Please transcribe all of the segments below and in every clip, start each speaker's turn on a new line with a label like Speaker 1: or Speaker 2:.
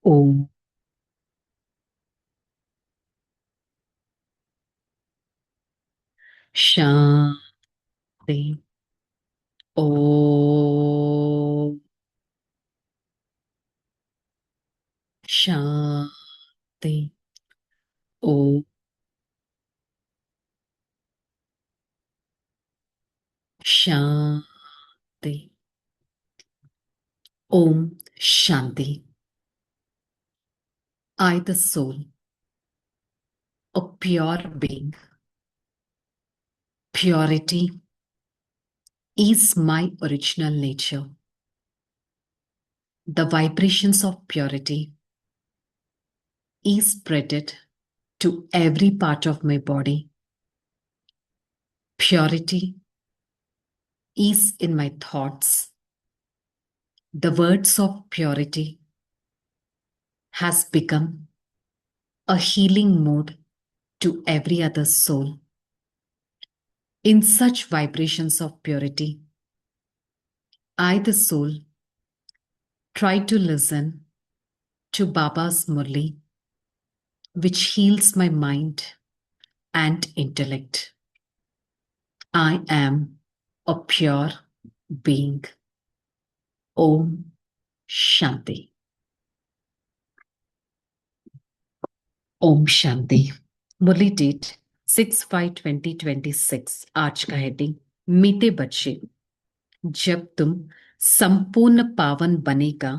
Speaker 1: ఓం శాంతి. ఓం శాంతి. ఓం శాంతి. ఓం శాంతి. I, the soul, a pure being. Purity is my original nature. The vibrations of purity is spreaded to every part of my body. Purity is in my thoughts. The words of purity has become a healing mode to every other soul. In such vibrations of purity, I, the soul, try to listen to Baba's Murli, which heals my mind and intellect. I am a pure being. Om Shanti. Om Shanti. Murli date 6/5/2026. आज का heading मीठे बच्चे, जब तुम संपूर्ण पावन बनेगा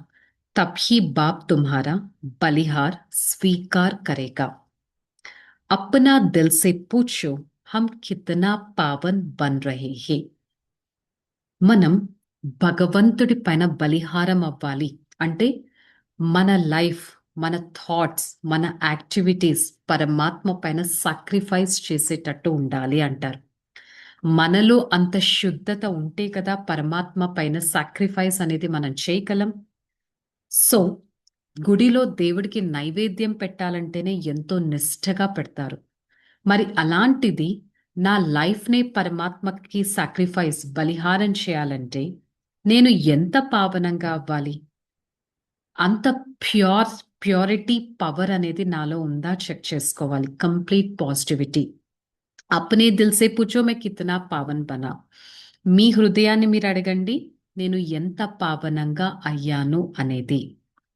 Speaker 1: तब ही बाप तुम्हारा बलिहार स्वीकार करेगा. अपना दिल से पूछो, हम कितना पावन बन रहे हैं. మనం భగవంతుడి పైన బలిహారం అవ్వాలి అంటే మన లైఫ్, మన థాట్స్, మన యాక్టివిటీస్ పరమాత్మ పైన సాక్రిఫైస్ చేసేటట్టు ఉండాలి అంటారు. మనలో అంత శుద్ధత ఉంటే కదా పరమాత్మ పైన సాక్రిఫైస్ అనేది మనం చేయగలం. సో గుడిలో దేవుడికి నైవేద్యం పెట్టాలంటేనే ఎంతో నిష్ఠగా పెడతారు. మరి అలాంటిది నా లైఫ్నే పరమాత్మకి సాక్రిఫైస్, బలిహారం చేయాలంటే నేను ఎంత పావనంగా అవ్వాలి? అంత ప్యూరిటీ పవర్ అనేది నాలో ఉందా చెక్ చేసుకోవాలి. Complete positivity. అప్నే దిల్ సే పూచో మే కితనా పావన్ బనా. మీ హృదయాన్ని మీరు అడగండి, నేను ఎంత పావనంగా అయ్యాను అనేది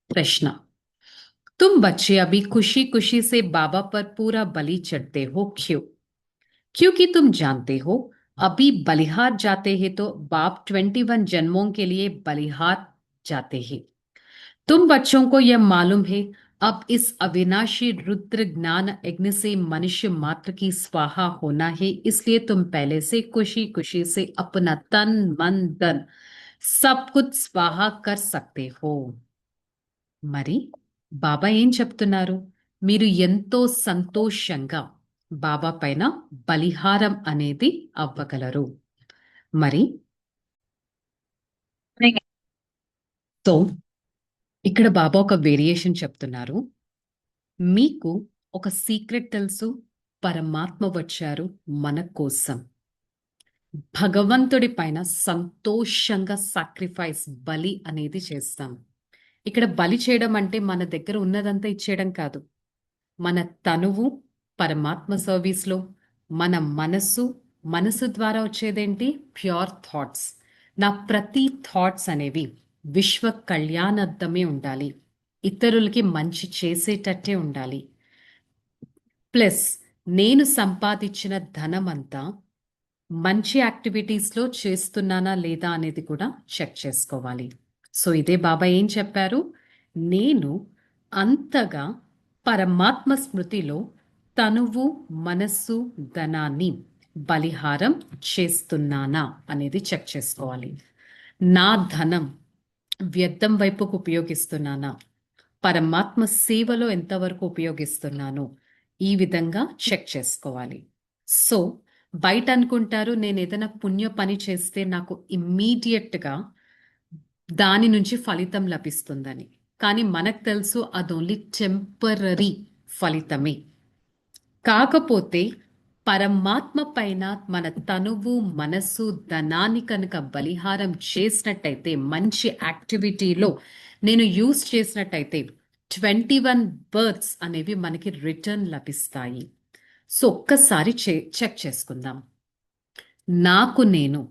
Speaker 1: ప్రశ్న. तुम बच्चे अभी खुशी खुशी से बाबा पर पूरा बलि चढ़ते हो, क्यों? क्योंकि तुम जानते हो अभी बलिहार जाते हैं तो बाप 21 जन्मों के लिए बलिहार जाते हैं. तुम बच्चों को यह मालूम है अब इस अविनाशी रुद्र ज्ञान यज्ञ से मनुष्य मात्र की स्वाहा होना है, इसलिए तुम पहले से खुशी खुशी से अपना तन मन धन सब कुछ स्वाहा कर सकते हो. మరి బాబా ఏం చెప్తున్నారు? మీరు ఎంతో సంతోషంగా బాబా పైన బలిహారం అనేది అవ్వగలరు. మరి సో ఇక్కడ బాబా ఒక వేరియేషన్ చెప్తున్నారు. మీకు ఒక సీక్రెట్ తెలుసు, పరమాత్మ వచ్చారు మన కోసం. భగవంతుడి పైన సంతోషంగా సాక్రిఫైస్, బలి అనేది చేస్తాం. ఇక్కడ బలి చేయడం అంటే మన దగ్గర ఉన్నదంతా ఇచ్చేయడం కాదు. మన తనువు పరమాత్మ సర్వీస్లో, మన మనస్సు, మనసు ద్వారా వచ్చేదేంటి? Pure thoughts. నా ప్రతి థాట్స్ అనేవి విశ్వ కళ్యాణార్థమే ఉండాలి, ఇతరులకి మంచి చేసేటట్టే ఉండాలి. ప్లస్ నేను సంపాదించిన ధనమంతా మంచి యాక్టివిటీస్లో చేస్తున్నానా లేదా అనేది కూడా చెక్ చేసుకోవాలి. సో ఇదే బాబా ఏం చెప్పారు? నేను అంతగా పరమాత్మ స్మృతిలో తనువు, మనస్సు, ధనాన్ని బలిహారం చేస్తున్నానా అనేది చెక్ చేసుకోవాలి. నా ధనం వ్యర్థం వైపుకు ఉపయోగిస్తున్నానా, పరమాత్మ సేవలో ఎంతవరకు ఉపయోగిస్తున్నాను, ఈ విధంగా చెక్ చేసుకోవాలి. సో బయట అనుకుంటారు నేను ఏదైనా పుణ్య పని చేస్తే నాకు ఇమ్మీడియట్గా దాని నుంచి ఫలితం లభిస్తుందని. కానీ మనకు తెలుసు అది ఓన్లీ టెంపరరీ ఫలితమే. కాకపోతే పరమాత్మ పైన మన తనువు, మనస్సు, ధనాన్ని కనుక బలిహారం చేసినట్టయితే, మంచి యాక్టివిటీలో నేను యూజ్ చేసినట్టయితే 21 బర్త్స్ అనేవి మనకి రిటర్న్ లభిస్తాయి. సో ఒక్కసారి చెక్ చేసుకుందాం. నాకు నేను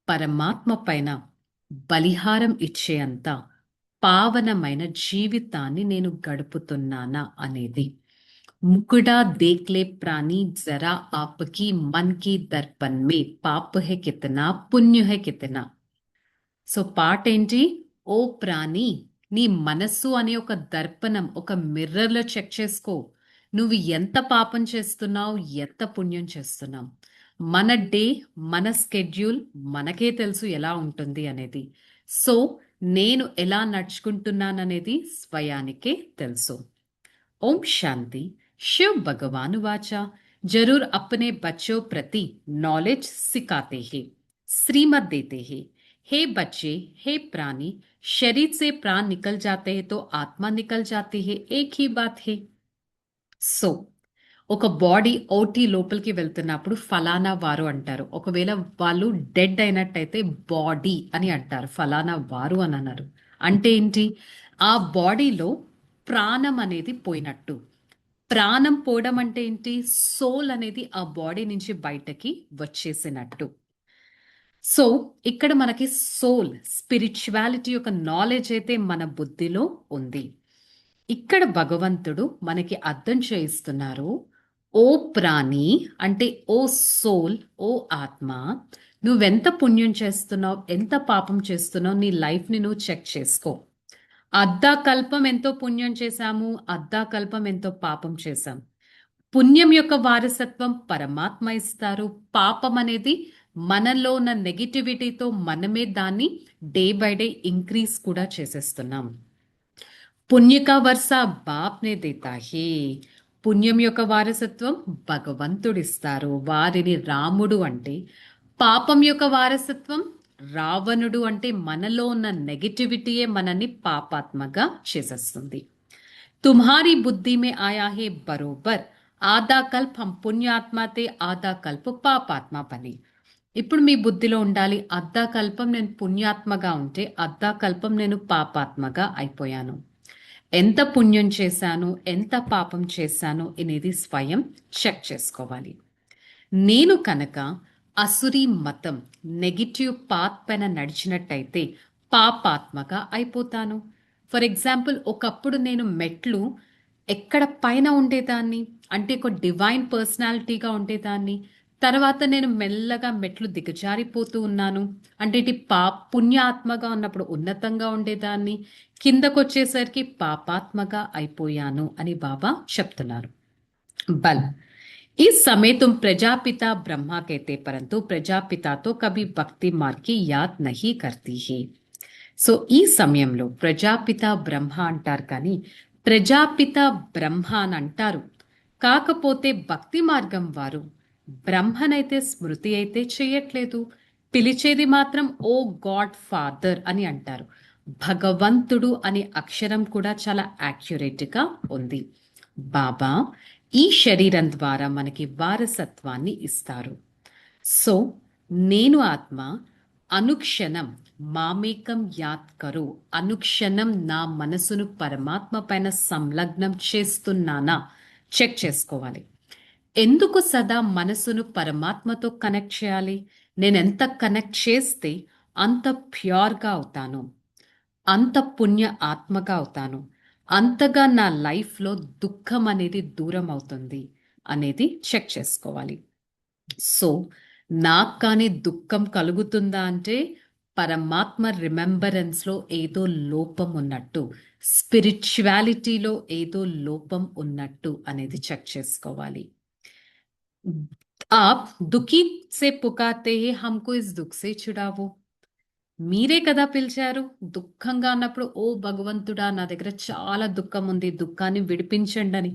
Speaker 1: పరమాత్మ పైన బలిహారం ఇచ్చే అంత పావనమైన జీవితాన్ని నేను గడుపుతున్నానా అనేది. मुकुड़ा देख ले प्राणी जरा आपकी मन की दर्पण में पाप है कितना पुण्य है कितना. సో పాట ఏంటి? ఓ ప్రాణి, నీ మనస్సు అనే ఒక దర్పణం, ఒక మిర్రర్లో చెక్ చేసుకో. నువ్వు ఎంత పాపం చేస్తున్నావు, ఎంత పుణ్యం చేస్తున్నావు. మన డే, మన స్కెడ్యూల్ మనకే తెలుసు ఎలా ఉంటుంది అనేది. సో నేను ఎలా నడుచుకుంటున్నాననేది స్వయానికే తెలుసు. ओम शांति. शिव भगवान वाचा जरूर अपने बच्चों प्रति नॉलेज सिखाते हैं, श्रीमत देते हैं. हे बच्चे, हे प्राणी, शरीर से प्राण निकल जाते हैं तो आत्मा निकल जाती है, एक ही बात है. సో ఒక బాడీ ఓటీ లోపలికి వెళ్తున్నప్పుడు ఫలానా వారు అంటారు. ఒకవేళ వాళ్ళు డెడ్ అయినట్టయితే బాడీ అని అంటారు, ఫలానా వారు అని అన్నారు. అంటే ఏంటి? ఆ బాడీలో ప్రాణం అనేది పోయినట్టు. ప్రాణం పోవడం అంటే ఏంటి? సోల్ అనేది ఆ బాడీ నుంచి బయటకి వచ్చేసినట్టు. సో ఇక్కడ మనకి సోల్, స్పిరిచువాలిటీ యొక్క నాలెడ్జ్ అయితే మన బుద్ధిలో ఉంది. ఇక్కడ భగవంతుడు మనకి అర్థం చేయిస్తున్నారు. ఓ ప్రాణి అంటే ఓ సోల్, ఓ ఆత్మ, నువ్వెంత పుణ్యం చేస్తున్నావు, ఎంత పాపం చేస్తున్నావు, నీ లైఫ్ని నువ్వు చెక్ చేసుకో. అర్ధాకల్పం ఎంతో పుణ్యం చేశాము, అర్ధాకల్పం ఎంతో పాపం చేశాం. పుణ్యం యొక్క వారసత్వం పరమాత్మ ఇస్తారు. పాపం అనేది మనలో ఉన్న నెగిటివిటీతో మనమే దాన్ని డే బై డే ఇంక్రీజ్ కూడా చేసేస్తున్నాం. పుణ్య కా వర్ష బాప్నే దేతా హే. పుణ్యం యొక్క వారసత్వం భగవంతుడిస్తారు, వారిని రాముడు అంటే. పాపం యొక్క వారసత్వం రావణుడు అంటే మనలో ఉన్న నెగిటివిటీయే మనల్ని పాపాత్మగా చేసేస్తుంది. తుమ్హారీ బుద్ధి మే ఆయా హే బరోబర్ ఆదా కల్ప్ హం పుణ్యాత్మతే ఆదా కల్ప్ పాపాత్మ పని. ఇప్పుడు మీ బుద్ధిలో ఉండాలి, అర్ధా కల్పం నేను పుణ్యాత్మగా ఉంటే అర్ధా కల్పం నేను పాపాత్మగా అయిపోయాను. ఎంత పుణ్యం చేశాను, ఎంత పాపం చేశాను అనేది స్వయం చెక్ చేసుకోవాలి. నేను కనుక అసురీ మతం, నెగిటివ్ పాత్ పైన నడిచినట్టయితే పాపాత్మగా అయిపోతాను. ఫర్ ఎగ్జాంపుల్, ఒకప్పుడు నేను మెట్లు ఎక్కడ పైన ఉండేదాన్ని, అంటే ఒక డివైన్ పర్సనాలిటీగా ఉండేదాన్ని. తర్వాత నేను మెల్లగా మెట్లు దిగజారిపోతూ ఉన్నాను. అంటే ఇటు పుణ్యాత్మగా ఉన్నప్పుడు ఉన్నతంగా ఉండేదాన్ని, కిందకొచ్చేసరికి పాపాత్మగా అయిపోయాను అని బాబా చెప్తున్నారు. బల్ इस समय तुम प्रजापिता ब्रह्मा कहते, परंतु प्रजापिता तो कभी भक्ति मार्ग की याद नहीं करती है. సో ఈ సమయంలో ప్రజాపిత బ్రహ్మ అంటారు, కానీ ప్రజాపిత బ్రహ్మ అని అంటారు. కాకపోతే భక్తి మార్గం వారు బ్రహ్మనైతే స్మృతి అయితే చేయట్లేదు. పిలిచేది మాత్రం ఓ గాడ్ ఫాదర్ అని అంటారు. భగవంతుడు అనే అక్షరం కూడా చాలా యాక్యురేట్గా ఉంది. బాబా ఈ శరీరం ద్వారా మనకి వారసత్వాన్ని ఇస్తారు. సో నేను ఆత్మ అనుక్షణం మామేకం యాద్ కరో, అనుక్షణం నా మనసును పరమాత్మ పైన సంలగ్నం చేస్తున్నానా చెక్ చేసుకోవాలి. ఎందుకు సదా మనసును పరమాత్మతో కనెక్ట్ చేయాలి? నేను ఎంత కనెక్ట్ చేస్తే అంత ప్యూర్గా అవుతాను, అంత పుణ్య ఆత్మగా అవుతాను, అంతగా నా లైఫ్లో దుఃఖం అనేది దూరం అవుతుంది అనేది చెక్ చేసుకోవాలి. సో నాకు కానీ దుఃఖం కలుగుతుందా అంటే పరమాత్మ రిమెంబరెన్స్లో ఏదో లోపం ఉన్నట్టు, స్పిరిచువాలిటీలో ఏదో లోపం ఉన్నట్టు అనేది చెక్ చేసుకోవాలి. आप दुखी से पुकारते हैं हमको इस दुख से छुड़ावो. మీరే కదా పిలిచారు. దుఃఖంగా ఉన్నప్పుడు ఓ భగవంతుడా, నా దగ్గర చాలా దుఃఖం ఉంది, దుఃఖాన్ని విడిపించండి అని.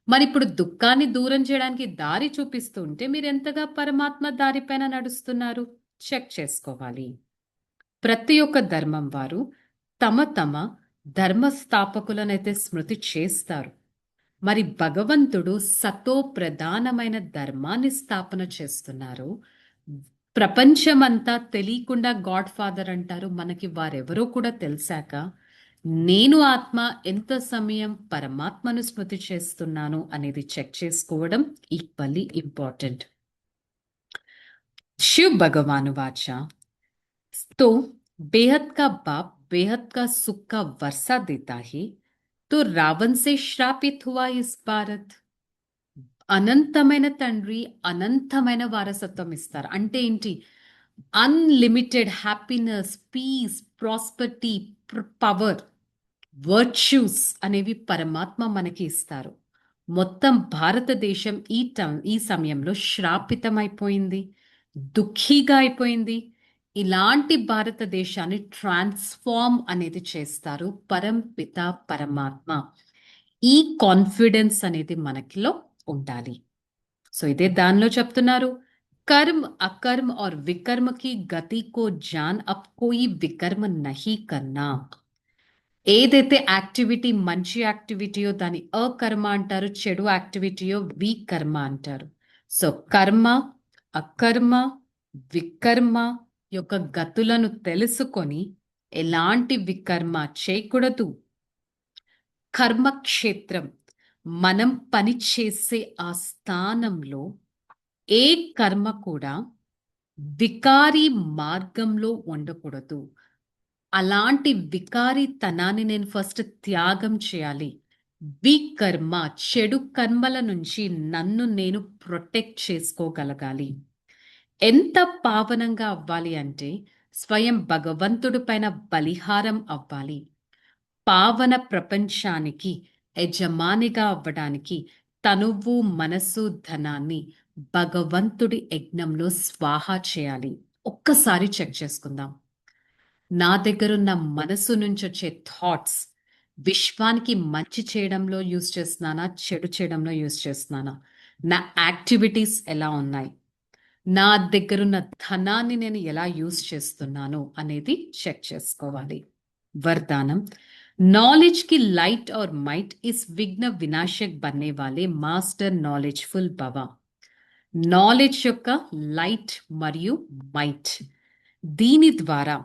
Speaker 1: మరి ఇప్పుడు దుఃఖాన్ని దూరం చేయడానికి దారి చూపిస్తుంటే మీరు ఎంతగా పరమాత్మ దారిపైన నడుస్తున్నారు చెక్ చేసుకోవాలి. ప్రతి ఒక్క ధర్మం వారు తమ తమ ధర్మ స్థాపకులనైతే స్మృతి చేస్తారు. మరి భగవంతుడు సతో ప్రధానమైన ధర్మాన్ని స్థాపన చేస్తున్నారు. ప్రపంచమంతా తెలియకుండా గాడ్ ఫాదర్ అంటారు. మనకి వారెవరో కూడా తెలిసాక నేను ఆత్మ ఎంత సమయం పరమాత్మను స్మృతి చేస్తున్నాను అనేది చెక్ చేసుకోవడం ఈక్వల్లీ ఇంపార్టెంట్. शिव भगवान वाचा तो बेहद का बाप बेहद का सुख का वर्षा देता है, तो रावण से श्रापित हुआ इस भारत. అనంతమైన తండ్రి అనంతమైన వారసత్వం ఇస్తారు. అంటే ఏంటి? Unlimited happiness, peace, prosperity, power, virtues అనేవి పరమాత్మ మనకి ఇస్తారు. మొత్తం భారతదేశం ఈ సమయంలో శ్రాపితమైపోయింది, దుఃఖీగా అయిపోయింది. ఇలాంటి భారతదేశాన్ని ట్రాన్స్ఫార్మ్ అనేది చేస్తారు పరంపిత పరమాత్మ. ఈ కాన్ఫిడెన్స్ అనేది మనకిలో ఉండాలి. సో ఇదే దానిలో చెప్తున్నారు, कर्म अकर्म और विकर्म की गति को जान अब कोई विकर्म नहीं करना. ఏదైతే యాక్టివిటీ మంచి యాక్టివిటీయో దాని అకర్మ అంటారు, చెడు యాక్టివిటీయో వికర్మ అంటారు. సో కర్మ, అకర్మ, వికర్మ యొక్క గతులను తెలుసుకొని ఎలాంటి వికర్మ చేయకూడదు. కర్మక్షేత్రం, మనం పనిచేసే ఆ స్థానంలో ఏ కర్మ కూడా వికారి మార్గంలో ఉండకూడదు. అలాంటి వికారితనాన్ని నేను ఫస్ట్ త్యాగం చేయాలి. వికర్మ, చెడు కర్మల నుంచి నన్ను నేను ప్రొటెక్ట్ చేసుకోగలగాలి. ఎంత పావనంగా అవ్వాలి అంటే స్వయం భగవంతుడి పైన బలిహారం అవ్వాలి. పావన ప్రపంచానికి యజమానిగా అవ్వడానికి తనువు, మనసు, ధనాన్ని భగవంతుడి యజ్ఞంలో స్వాహా చేయాలి. ఒక్కసారి చెక్ చేసుకుందాం. నా దగ్గరున్న మనసు నుంచి వచ్చే థాట్స్ విశ్వానికి మంచి చేయడంలో యూజ్ చేస్తున్నానా, చెడు చేయడంలో యూజ్ చేస్తున్నానా? నా యాక్టివిటీస్ ఎలా ఉన్నాయి? నా దగ్గరున్న ధనాన్ని నేను ఎలా యూజ్ చేస్తున్నాను అనేది చెక్ చేసుకోవాలి. वरदानम, नॉलेज की लाइट और माइट इस विघ्न विनाशक बनने वाले मास्टर नॉलेजफुल भव. నాలెడ్జ్ యొక్క లైట్ మరియు మైట్, దీని ద్వారా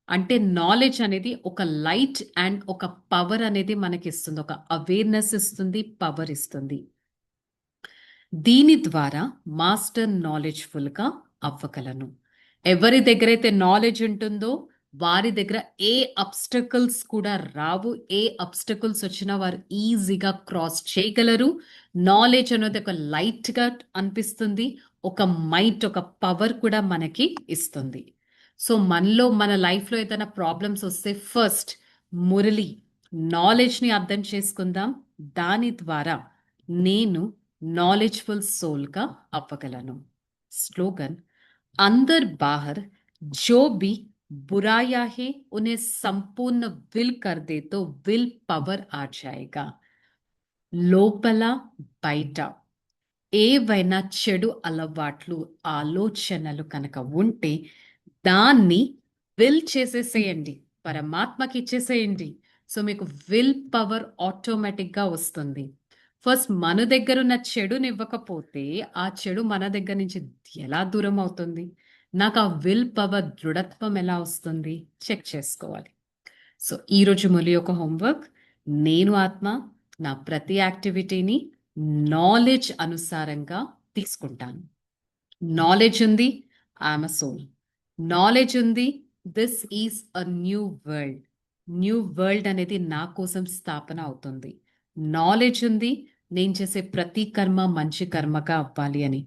Speaker 1: అంటే నాలెడ్జ్ అనేది ఒక లైట్ అండ్ ఒక పవర్ అనేది మనకి ఇస్తుంది, ఒక అవేర్నెస్ ఇస్తుంది, పవర్ ఇస్తుంది. దీని ద్వారా మాస్టర్ నాలెడ్జ్ఫుల్ గా అవ్వగలను. ఎవరి దగ్గరైతే నాలెడ్జ్ ఉంటుందో వారి దగ్గర ఏ అబ్స్టకల్స్ కూడా రావు. ఏ అబ్స్టకల్స్ వచ్చినా వారు ఈజీగా క్రాస్ చేయగలరు. నాలెడ్జ్ అనేది ఒక లైట్ గా అనిపిస్తుంది, ఒక మైట్, ఒక పవర్ కూడా మనకి ఇస్తుంది. సో మనలో మన లైఫ్లో ఏదైనా ప్రాబ్లమ్స్ వస్తే ఫస్ట్ మురళి నాలెడ్జ్ని అర్థం చేసుకుందాం. దాని ద్వారా నేను నాలెడ్జ్ఫుల్ సోల్గా అవ్వగలను. స్లోగన్, अंदर बाहर जो भी बुराया है उन्हें संपूर्ण विल कर दे तो विल पवर आ जाएगा. లోపల బయట ఏవైనా చెడు అలవాట్లు, ఆలోచనలు కనుక ఉంటే దాన్ని విల్ చేసేసేయండి, పరమాత్మకి ఇచ్చేసేయండి. సో మీకు విల్ పవర్ ఆటోమేటిక్గా వస్తుంది. ఫస్ట్ మన దగ్గర ఉన్న చెడుని ఇవ్వకపోతే ఆ చెడు మన దగ్గర నుంచి ఎలా దూరం అవుతుంది? నాకు ఆ విల్ పవర్, దృఢత్వం ఎలా వస్తుంది? చెక్ చేసుకోవాలి. సో ఈరోజు మొలి యొక్క హోంవర్క్, నేను ఆత్మ నా ప్రతి యాక్టివిటీని నాలెడ్జ్ అనుసారంగా తీసుకుంటాను. నాలెడ్జ్ ఉంది, ఐఎమ్ అ సోల్. నాలెడ్జ్ ఉంది, this is a new world. New world అనేది నా కోసం స్థాపన అవుతుంది. నాలెడ్జ్ ఉంది, నేను చేసే ప్రతి కర్మ మంచి కర్మగా అవ్వాలి అని.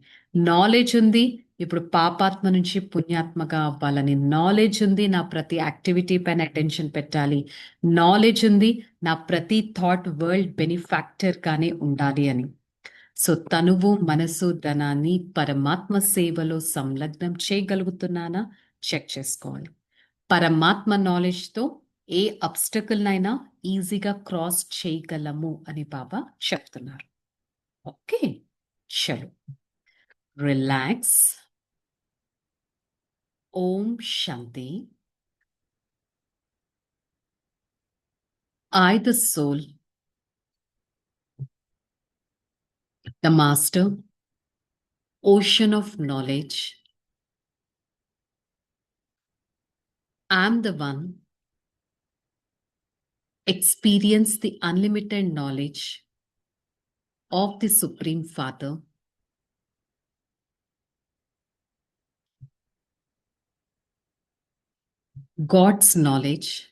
Speaker 1: నాలెడ్జ్ ఉంది, ఇప్పుడు పాపాత్మ నుంచి పుణ్యాత్మగా అవ్వాలని. నాలెడ్జ్ ఉంది, నా ప్రతి యాక్టివిటీ పైన అటెన్షన్ పెట్టాలి. నాలెడ్జ్ ఉంది, నా ప్రతి థాట్ వరల్డ్ బెనిఫాక్టర్ గానే ఉండాలి అని. సో తనువు, మనసు, ధనాన్ని పరమాత్మ సేవలో సంలగ్నం చేయగలుగుతున్నానా చెక్ చేసుకోవాలి. పరమాత్మ నాలెడ్జ్తో ఏ అబ్స్టకల్నైనా ఈజీగా క్రాస్ చేయగలము అని బాబా చెప్తున్నారు. ఓకే, చలో రిలాక్స్. ఓం శాంతి. I, the soul, the master, ocean of knowledge, am the one experience the unlimited knowledge of the Supreme Father, God's knowledge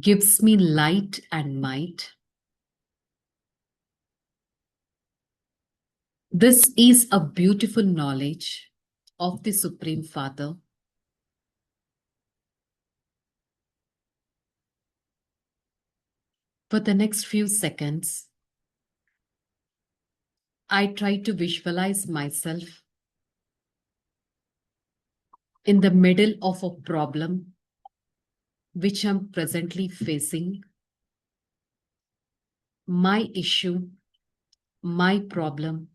Speaker 1: gives me light and might. This is a beautiful knowledge of the Supreme Father. For the next few seconds, I try to visualize myself in the middle of a problem which I'm presently facing. My issue, my problem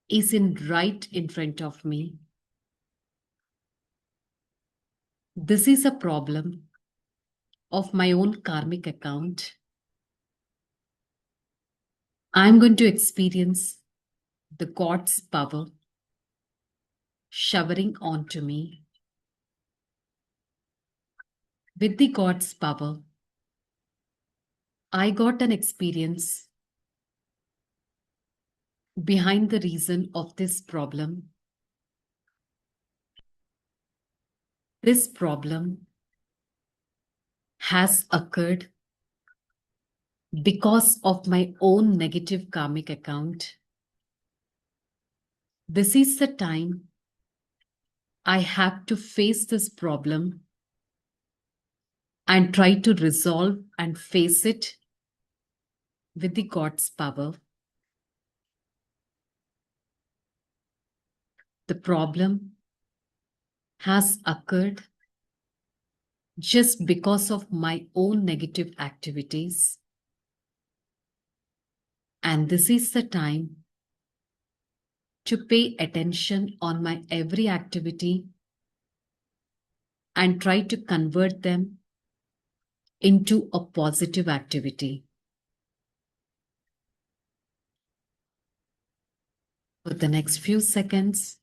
Speaker 1: is right in front of me. This is a problem of my own karmic account. I'm going to experience the God's power showering onto me. With the God's power, I got an experience behind the reason of this problem. This problem has occurred because of my own negative karmic account. This is the time I have to face this problem and try to resolve and face it with the God's power. The problem has occurred just because of my own negative activities. And this is the time to pay attention on my every activity and try to convert them into a positive activity. For the next few seconds,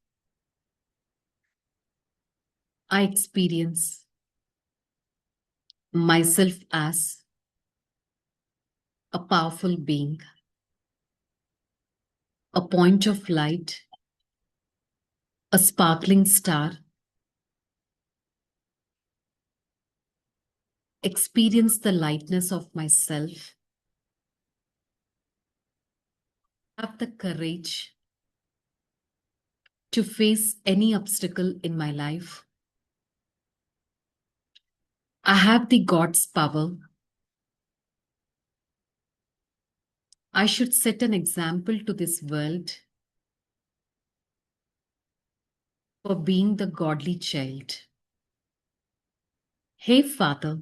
Speaker 1: I experience myself as a powerful being, a point of light, a sparkling star. Experience the lightness of myself. Have the courage to face any obstacle in my life. I have the God's power. I should set an example to this world for being the godly child. Hey, Father,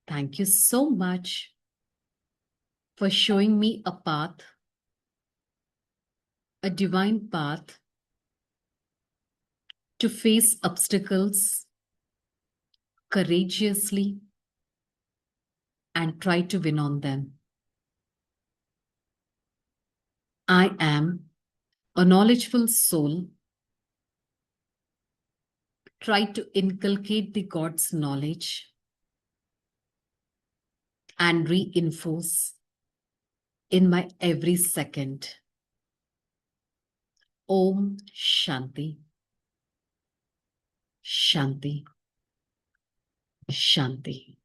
Speaker 1: thank you so much for showing me a path, a divine path to face obstacles courageously and try to win on them. I am a knowledgeful soul. Try to inculcate the God's knowledge and reinforce in my every second. Om Shanti. Shanti. Shanti.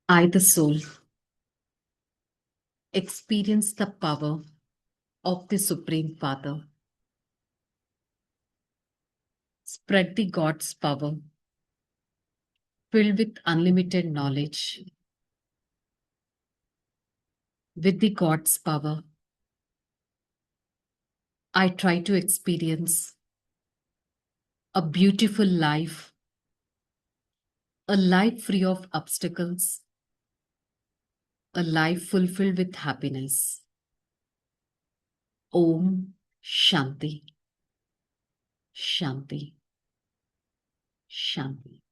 Speaker 1: I, the soul, experience the power of the Supreme Father. Spread the God's power, filled with unlimited knowledge. With the God's power, I try to experience a beautiful life, a life free of obstacles, a life fulfilled with happiness. Om Shanti. Shanti. Shanti.